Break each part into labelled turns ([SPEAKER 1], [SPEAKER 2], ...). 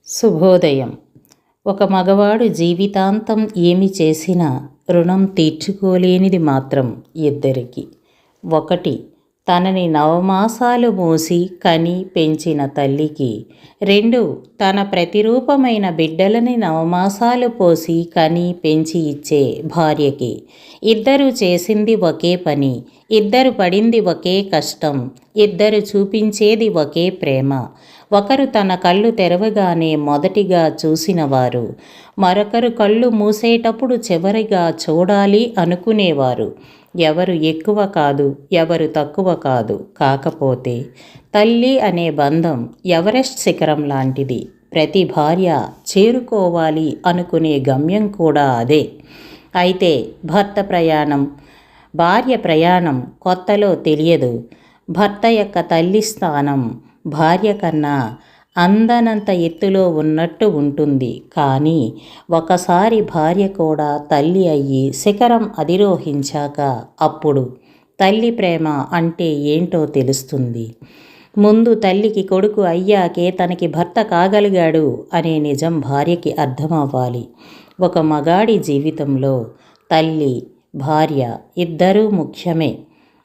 [SPEAKER 1] శుభోదయం. ఒక మగవాడు జీవితాంతం ఏమి చేసినా రుణం తీర్చుకోలేనిది మాత్రం ఇద్దరికి. ఒకటి, తనని నవమాసాలు మోసి కని పెంచిన తల్లికి. 2, తన ప్రతిరూపమైన బిడ్డలని నవమాసాలు పోసి కని పెంచి ఇచ్చే భార్యకి. ఇద్దరు చేసింది ఒకే పని, ఇద్దరు పడింది ఒకే కష్టం, ఇద్దరు చూపించేది ఒకే ప్రేమ. ఒకరు తన కళ్ళు తెరవగానే మొదటిగా చూసినవారు, మరొకరు కళ్ళు మూసేటప్పుడు చివరిగా చూడాలి అనుకునేవారు. ఎవరు ఎక్కువ కాదు, ఎవరు తక్కువ కాదు. కాకపోతే తల్లి అనే బంధం ఎవరెస్ట్ శిఖరం లాంటిది. ప్రతి భార్య చేరుకోవాలి అనుకునే గమ్యం కూడా అదే. అయితే భార్య ప్రయాణం కొత్తలో తెలియదు. భర్త యొక్క తల్లి స్థానం భార్య కన్నా అందనంత ఎత్తులో ఉన్నట్టు ఉంటుంది. కానీ ఒకసారి భార్య కూడా తల్లి అయ్యి శిఖరం అధిరోహించాక అప్పుడు తల్లి ప్రేమ అంటే ఏంటో తెలుస్తుంది. ముందు తల్లికి కొడుకు అయ్యాకే తనకి భర్త కాగలిగాడు అనే నిజం భార్యకి అర్థమవ్వాలి. ఒక మగాడి జీవితంలో తల్లి, భార్య ఇద్దరూ ముఖ్యమే.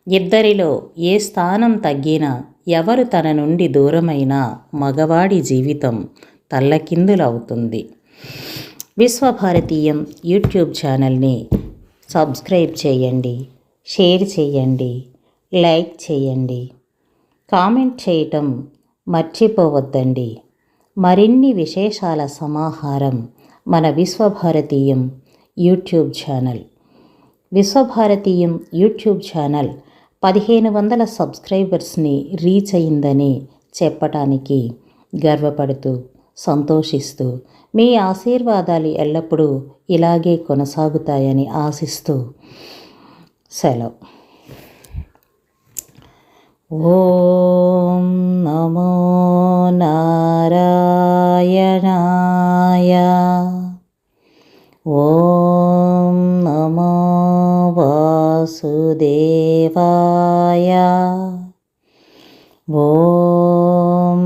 [SPEAKER 1] ఇద్దరిలో ఏ స్థానం తగ్గినా, ఎవరు తన నుండి దూరమైనా మగవాడి జీవితం తల్లకిందులవుతుంది. విశ్వభారతీయం యూట్యూబ్ ఛానల్ని సబ్స్క్రైబ్ చేయండి, షేర్ చేయండి, లైక్ చేయండి, కామెంట్ చేయటం మర్చిపోవద్దండి. మరిన్ని విశేషాల సమాహారం మన Vishwabharatiyam YouTube channel. Vishwabharatiyam YouTube channel 1500 సబ్స్క్రైబర్స్ని రీచ్ అయిందని చెప్పటానికి గర్వపడుతూ, సంతోషిస్తూ, మీ ఆశీర్వాదాలు ఎల్లప్పుడూ ఇలాగే కొనసాగుతాయని ఆశిస్తూ సెలవు. ఓం నమో నారాయణాయ. ఓం నమో వాసుదేవాయ. ఓం